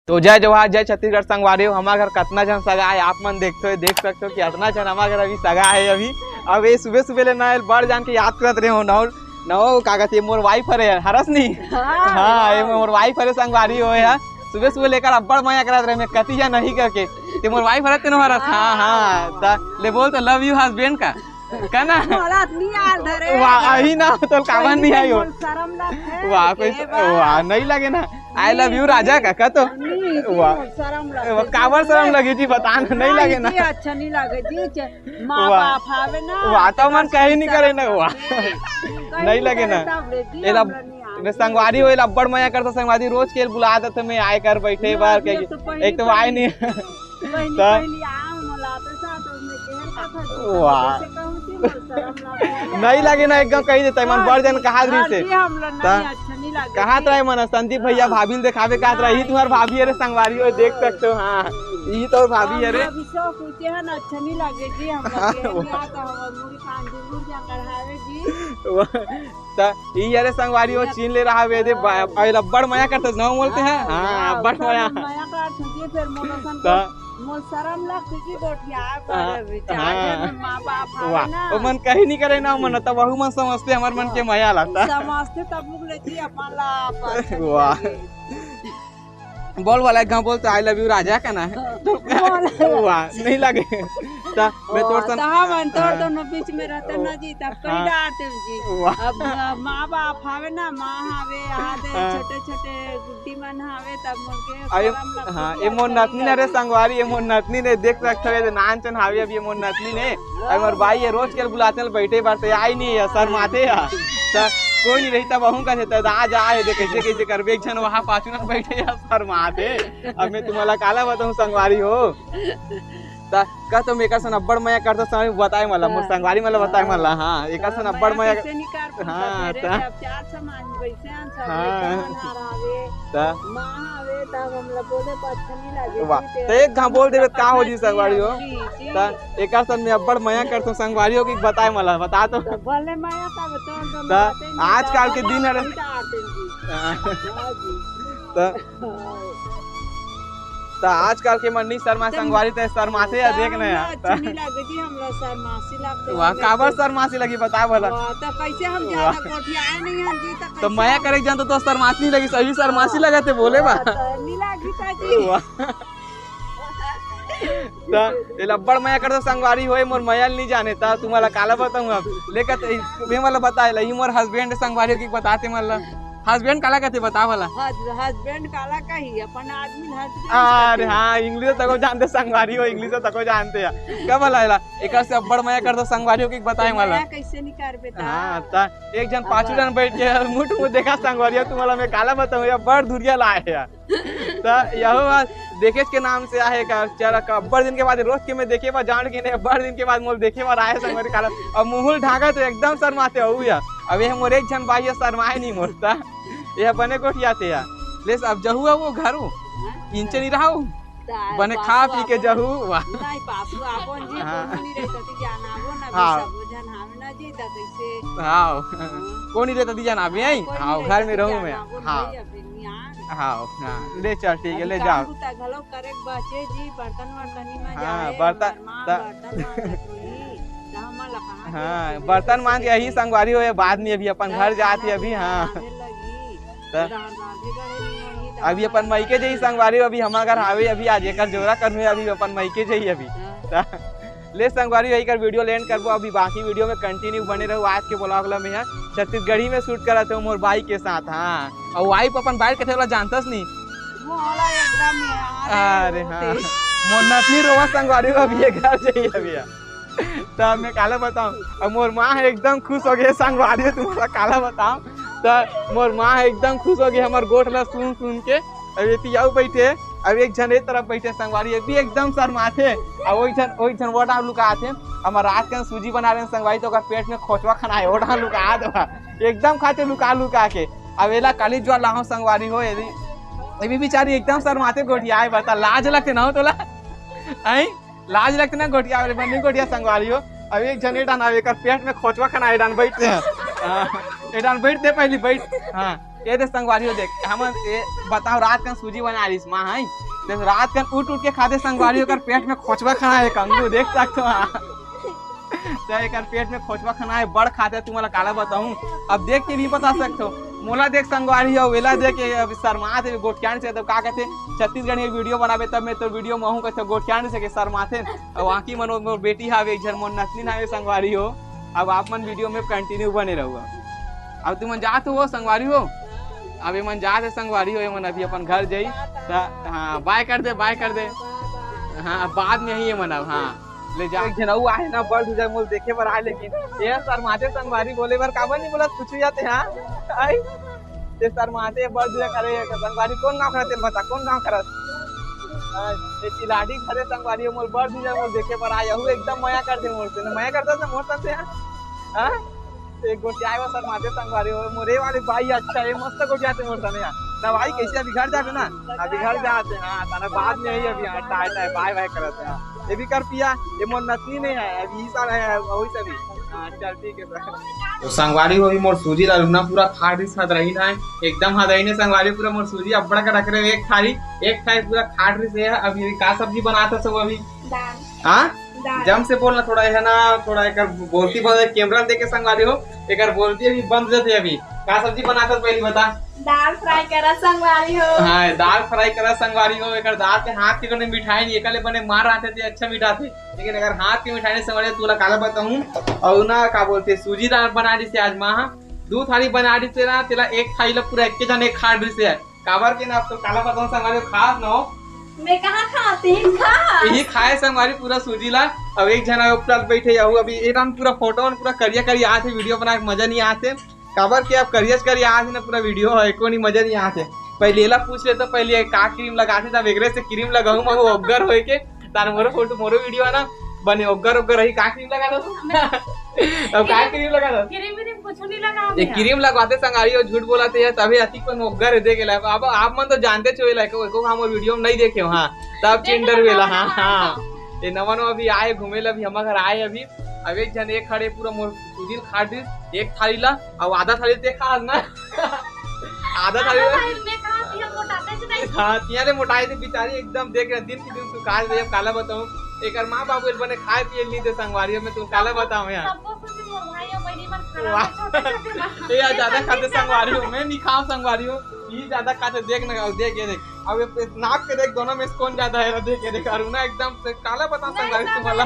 तो जय जवाहर जय छत्तीसगढ़ संगवारी हो। हमारे घर कितना जन सगा है आप मन देख सकते हो कि इतना जन हमारे घर अभी सगा है। अभी अब ये सुबह सुबह ले ना बड़ जान के याद करते रहे हो नौ का कहते मोर वाइफ हरे हरस नहीं। हाँ ये मोर वाइफ हरे संगवारी हो है। सुबह सुबह लेकर अब्बड़ मया करत रहे मैं कती जा नहीं करके ते मोर वाइफ हरे तेनो हरस। हाँ हाँ ले बोल तो लव यू हस्बैंड का कहना वाह ही ना तो कावन नहीं आई हो वाह कोई वाह नहीं लगे ना आई लव यू राजा का तो वाह कावर शर्म लगी जी बता नहीं लगे ना अच्छा नहीं लगे जी माँ बाप आवे ना वाह तो मन कहीं नहीं करे ना वाह नहीं लगे ना ये संगवारी हो अब्बड़ मया करता संगवारी रोज के बुला देते मैं आए कर बैठे बार एक तो आए नहीं नहीं लगे ना एकदम कही देता मन बड़ जन कहा से कहा था मन संदीप भैया भाभी दिखावे कहा रही तुम्हार भाभी अरे संगवारी हो देख सकते हो। हाँ ये तो भाभी अरे अच्छा नहीं लगे जी ये अरे संगवारी हो चीन ले रहा वे बड़ मया करते न बोलते हैं। हाँ बड़ मया शर्म लगती की वाह मन कहीं नहीं करे ना मन तब वहु मन समझते हमारे मन के मया लगता समझते तब लोग लेती अपन ला वाह बोल वाला गाँव बोलते आई लव यू राजा का ना वाह नहीं लगे मैं तोड़ दोनों बीच में रहते ना जी तब कहीं डांटते जी अब माँ बाप हावे ना माँ हावे छोटे छोटे गुड्डी मन हावे तब मुझे हाँ ये मोर नतनी ने रे संगवारी ये मोर नतनी ने देख सकते हो नान चन हावे अब ये मोर नतनी ने और भाई ये रोज के बुलाते बैठे बार आई नहीं है सर माथे कोई नहीं रही तब का देता आज आए दे कैसे कैसे कर एक जन वहाँ पाँच मिनट बैठे या सर माथे। अब मैं तुम्हारा काला बताऊँ संगवारी हो का तो एक अब्बड़ मया करता समय बताए मला मोर संगवारी मला बताए मला। हाँ एक अब्बड़ मया हाँ वाह तो एक घा बोल देवे का हो जी संगवारी हो एक में अब्बड़ मया करता संगवारी हो कि बताए मला बता तो आजकल के दिन है तो आजकल के मन नहीं शर्मा संगवारी तो शर्माते या देख नहीं वहाँ काबर शर्मासी लगी बता बोला तो कैसे हम ज्यादा कोठियाए नहीं हैं जी तो मया करे जानते तो शर्मासी लगी सही शर्मासी लगाते बोले बा नहीं लगी तो लब्बड़ मया कर संगवारी होए मोर मयल नहीं जाने था तुम्हारा काला बताऊँ अब लेकर तुम्हें मतलब बताए मोर हस्बैंड संगवारी की बताते मतलब हस्बैंड काला कहते बता वाला हस्बैंड काला कही अपन आदमी अरे हाँ इंग्लिश तक जानते संगवारी हो इंग्लिश तक जानते हैं क्या बोला एक से अब्बड़ मया कर दो संगवारी हो कि बताए वाला कैसे नहीं कर बेटा। हाँ एक जन पांचों जन बैठ के मुठ मुँह देखा संगवारी तुम्हारा मैं काला बताऊँ बड़ धुरिया लाए है तो यह देखे के नाम से आए चल अब्बड़ दिन के बाद रोज के मैं देखे बा जान के नहीं अब्बड़ दिन के बाद मोल देखे बार आए संगवारी काला अब मुँह ढाका तो एकदम शर्माते हो अब यह मोर एक जन भाई शर्माए नहीं मोरता यह बने कोठियाते या ले अब जहू है वो घर इंचे नहीं रहा बने खा पी के जहू वाह हाँ कौन नहीं रहता जाना अभी आई हाँ घर में रहूँ मैं हाँ हाँ ले चल ठीक है ले जाओ हाँ बर्तन हाँ बर्तन मान के यही संगवारी हो बाद में अभी अपन घर जाती अभी। हाँ अभी अपन मई के जही संगवारी अभी हमारे घर आवे अभी आज एक जोरा कर अभी अपन मई के जही अभी ले संगवारी यही कर वीडियो लेंड करबो अभी बाकी वीडियो में कंटिन्यू बने रहो। आज के ब्लॉग में है छत्तीसगढ़ी में शूट करा थे मोर भाई के साथ। हाँ और वाइफ अपन बाइक के थे जानतस नहीं अरे हाँ मोर नतनी रोवा संगवारी अभी घर जाइए अभी तो मैं काला बताऊँ और मोर माँ एकदम खुश हो गई संगवारी तुम्हारा काला बताऊँ तो मोर माँ एकदम खुश हो गई हमारे गोठ ला सुन सुन के अब पियाऊ बैठे अब एक जन एक तरफ बैठे संगवारी भी एकदम शर्माते और वही जन वो डाल लुका थे हमारा रात के सूजी बना रहे संगवारी तो पेट में खोचवा खाना वो डाल लुका दो एकदम खाते लुका के अब एला काली जो लाहो संगवारी हो ये बेचारी एकदम शर्माते गोठिया बता लाज लगते ना हो तोला आई लाज लगते ना गोठिया बनी गोठिया संगवारी हो अब एक जन एडान पेट में खोचवा खाना एडान बैठते हैं एडान बैठते पहले बैठ हाँ ये देख संगवारी हो, देख हम बताओ रात का सूजी बना रही माँ है, देख रात का उठ के खाते संगवारी होकर पेट में खोचवा खाना है कंगू देख सकते हो। तो एक पेट में खोचवा खाना है बड़ खाते तुम्हारा काला बताऊं, अब देख के भी बता सकते हो। मोला देख संगवारी हो वेला देख के शर्माते गोठियान से, तो का कहते छत्तीसगढ़ में वीडियो बनावे तब मैं तो वीडियो महू कहते गोठियान से के शर्माते। अब आकी मन मोर बेटी हावे एक झन मोर नतनी हावे संगवारी हो। अब आप मन वीडियो में कंटिन्यू बने रहो। अब तुम जात हो संगवारी हो, अब मन जात है संगवारी हो, मन अभी अपन घर जाई। हाँ बाय कर दे, बाय कर दे। हाँ बाद में ही मन अब हाँ ले जा जनऊ आए ना बड़ दूजा मोल देखे बर आए, लेकिन ये शर्माते संगवारी बोले बर काबर नहीं बोला कुछ जाते। हाँ आई ये शर्माते बड़ दूजा करे संगवारी कौन गाँव करते बता, कौन गाँव करत चिलाड़ी घरे संगवारी मोल बड़ दूजा मोल देखे बर आए हूँ, एकदम मया करते मोर से मया करता था मोर से। हाँ एक गोटिया वो शर्माते संगवारी हो, मोरे वाले भाई अच्छा है मस्त गोटियाते मोर से ना भाई कैसे बिगड़ जाते ना, बिगड़ जाते। हाँ ताना बाद में ही अभी टाइट है बाय बाय करते हैं। ये भी कर पिया, ये मोर नतनी नहीं है अभी साल है वही से भी। हाँ चल ठीक है तो संगवारी हो मोर सूजी ला रुना पूरा खा दी साथ रही ना एकदम हाथ रही ने संगवारी पूरा मोर सूजी अबड़ा का रख रहे एक थाली पूरा खाट रही से। अभी का सब्जी बनाता सब अभी हाँ जम से बोलना थोड़ा है ना, थोड़ा एक बोलती बोल कैमरा देके संगवारी हो एक बोलती अभी बंद जाते। अभी का सब्जी बनाता पहले बता। दाल फ्राई करा संगवारी हो। हाँ दाल फ्राई करा संगवारी हो। एक दाल के हाथ की कोने मिठाई नहीं एकले बने मार आते थे अच्छा मीठा थे, लेकिन अगर हाथ की मिठाई नहीं संगवारी तूला काला बताऊं। और ना का बोलते सूजी दाल बना दी से आज माँ 2 थाली बना दी से ना तेला 1 थाली पूरा एक जन एक खा दी से काबर के ना अब तो काला बताऊं संगवारी खास ना हो मैं कहाँ खाती खा यही खाए संगवारी पूरा सूजी ला। अब एक जना ऊपर बैठे जाऊ अभी एकदम पूरा फोटो पूरा करिया करिया आते वीडियो बना के मजा नहीं आते काबर के अब करियस करिया आज ना पूरा वीडियो है को नहीं मजा नहीं आते। पहले ला पूछ ले तो पहले का क्रीम लगाते था वेगरे से क्रीम लगाऊं मैं ओगर होए के तार मोरो फोटो मोरो वीडियो है ना बने ओगर रही का क्रीम लगा दो। अब का क्रीम लगा दो क्रीम कुछ नहीं लगा ये क्रीम लगवाते संगारी और झूठ बोलाते हैं तभी अति को ओगर दे के लाए। अब आप मन तो जानते छो लाइक को हम वीडियो में नहीं देखे हाँ तब टेंडर वेला। हाँ हाँ ये नवा नवा अभी आए घूमे ला अभी हमारे घर आए अभी। अब एक जन एक खड़े पूरा मोर सूजी खा दी 1 थाली ला और आधा थाली ते खा ना आधा थाली हाँ तिया ले मोटाई थे बेचारी एकदम देख रहे दिन की दिन तू काज जब काला बताऊं एक माँ बाबू बने खाए पिए नहीं थे संगवारी में तू काला बताऊं यार ये ज्यादा खाते संगवारी हो मैं नहीं खाऊं संगवारी हो ये ज्यादा खाते देख ना देख ये देख अब नाप के देख दोनों में कौन ज्यादा है देख ये देख अरुणा एकदम काला बता संगवारी तुम्हारा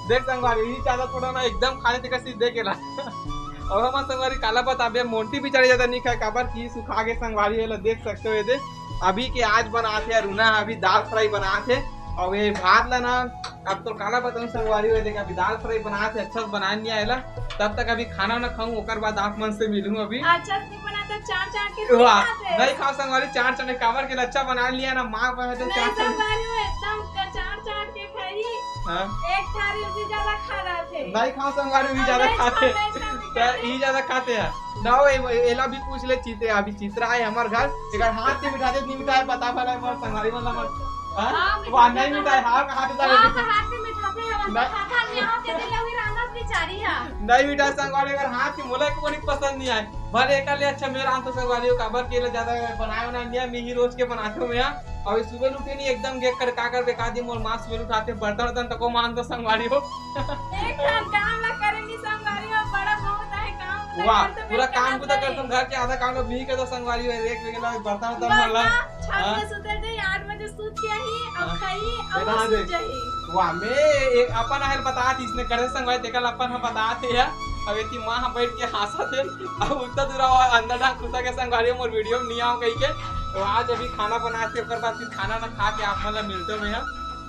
देख संगवारी ये ज्यादा थोड़ा ना एकदम खाने थे कैसे देखेला। और हमारा संगवारी काला बता अभी मोंटी बेचारी ज्यादा नहीं खाए काबर की सुखा के संगवारी है देख सकते हो। ये देख अभी के आज बनाते अरुणा अभी दाल फ्राई बनाते और ये भात ला ना अब तो काला बताऊं संगवारी हो देख अभी दाल फ्राई बनाते अच्छा से बना नहीं आएला तब तक अभी खाना ना खाऊं ओकर बाद आप मन से मिलूं अभी अच्छा नहीं बनाता चार के वाह नहीं खाओ संगवारी चार चने काबर के अच्छा बना लिया ना मां बना तो चार संगवारी हो एकदम चार के खाई हां 1 थाली भी ज्यादा खा रहे थे नहीं खाओ संगवारी भी ज्यादा खाते तो ये ज्यादा खाते हैं ना एला भी पूछ ले चीते अभी चित्रा है हमारे घर अगर हाथ से मिठाते नहीं मिठाई पता फला हमारे संगवारी मतलब हां नहीं मिठाई हां हाथ से मिठाते हैं खाता नहीं होते दिल हुई राना बेचारी है नहीं मिठाई संगवारी अगर हाथ की मोला को नहीं पसंद नहीं आए भले एक ले अच्छा मेरा आंत संगवारी हो काबर के ज्यादा बनाए ना नहीं मैं ही रोज के बनाते हूं मैं और सुबह उठे नहीं एकदम गेट कर का कर बेका दी मोर मां सुबह उठाते बर्तन तक को मान तो संगवारी हो एक काम ना करेंगी संगवारी हो बड़ा बहुत है काम वाह पूरा काम को तो कर तुम घर के आधा काम तो भी के तो संगवारी हो एक वेला बर्तन तो मला छत पे सुते थे 8 बजे सूत के ही अब खाई अब सो जाई वाह मैं एक अपन है बता इसने करे संगवारी देखल अपन हम बताते हैं अब इतनी मां बैठ के हंसा थे अब उतना दूर अंदर डाल खुदा के संगवारी मोर वीडियो में नहीं आऊं कहीं के तो आज अभी खाना बनाते ओकर बाद फिर खाना ना खा के आप मतलब मिलते हो यहाँ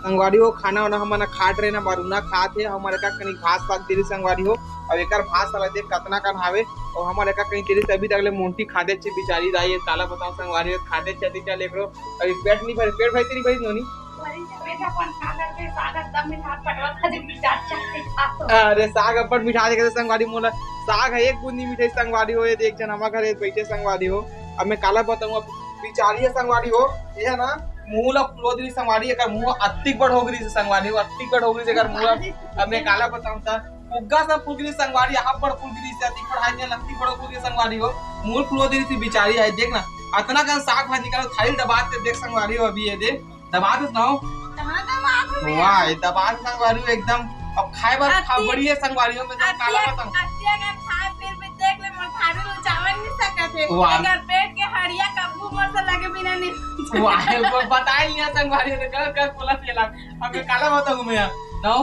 संगवारी हो खाना वाना हम खाट रहे ना बारूना खाते हमारे का कहीं घास पाक देरी संगवारी हो अब एक भात साला देख कतना का भावे और हमारे का कहीं देरी तभी तक मोंटी खाते छे बेचारी दाई काला बताओ संगवारी खाते छे दी चल एकरो अभी पेट नहीं भरे पेट भाई तेरी भाई नोनी अरे साग अपन मिठा दे संगवारी मोला साग है एक बूंदी मिठाई संगवारी हो ये देख जन हमारे घर बैठे संगवारी हो अब मैं काला बताऊं अब बेचारी है संगवारी हो ये है ना मुंह ला फुलोदरी संगवारी अगर मुंह अत्ती बड़ हो गई संगवारी हो अत्ती बड़ हो गई अगर मुंह अब मैं काला बताऊं था फुग्गा सब फुगरी संगवारी आप पर फुगरी से अति पढ़ाई ने लगती बड़ो फुगरी संगवारी हो मूल फुलो दी थी बिचारी है देख ना इतना का साग भाजी का थाली दबा के देख संगवारी हो अभी ये देख दबा दे ना कहां दबा दूं वाह दबा संगवारी हो एकदम अब खाए बार खा बड़ी है संगवारी हो में तो काला बताऊं अतिया का खाए फिर भी देख ले मोर थारू लो चावल नहीं सकते वाह। अगर पेट के हड़िया कब्बू मर से लगे बिना नहीं वाह वो बताई लिया संगवारी हो तो कर बोला चला अब मैं काला बताऊं मैं ना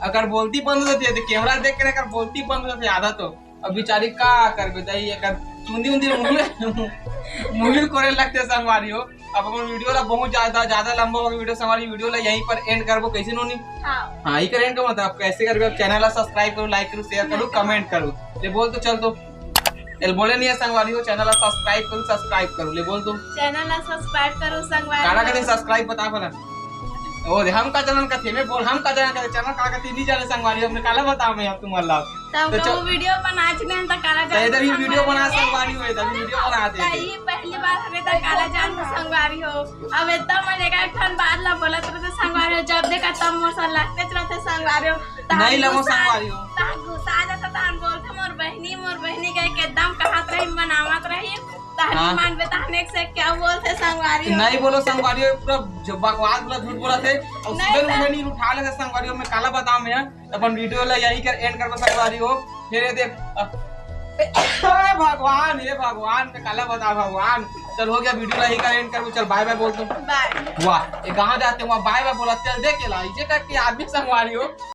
अगर बोलती बंद होती है तो कैमरा देख के अगर बोलती बंद होती आधा तो अब बेचारी का कर बताइए अगर चुंदी उंदी मूवी करे लगते संगवारी हो अब अपन वीडियो ला बहुत ज्यादा लंबा हो गया वीडियो संगवारी वीडियो ला यहीं पर एंड करबो कैसे नोनी हां ही कर एंड का मतलब कैसे करबे चैनल ला सब्सक्राइब करो लाइक करो शेयर करो कमेंट करो ले बोल तो चल तो एल बोले नहीं है संगवारी हो चैनल ला सब्सक्राइब करो ले बोल तो चैनल ला सब्सक्राइब करो संगवारी काला का सब्सक्राइब बता भला ओ हम का चैनल का थे मैं बोल हम का चैनल का नहीं जाने संगवारी हमने काला बता मैं अब तुम्हारा तब तो वीडियो बना चले तो काला जान इधर ही वीडियो बना संगवारी हो इधर वीडियो बनाते हैं ये पहली बार हमें तो काला जान संगवारी हो अब इतना मजे का ठन बाद ला बोला तो संगवारी हो जब देखा तब मोर सा लगते चलते संगवारी हो नहीं लगो संगवारी हो ता गुस्सा जाता तान बोलते मोर बहनी के एकदम कहत रही बनावत रही तानी मान बे ताने से क्या बोलते संगवारी हो नहीं बोलो संगवारी हो पूरा बकवास बोला झूठ बोला थे और सुबह में नहीं उठा ले संगवारी हो मैं काला बताऊं मैं अपन वीडियो ला यही कर एंड कर संगवारी हो फिर ये देख भगवान ये भगवान मैं काला बता भगवान चल हो गया वीडियो ला यही कर एंड कर चल बाय बाय बोल दो बाय वाह ये कहां जाते हो बाय बाय बोला चल देख के ला ये करके आदमी संगवारी हो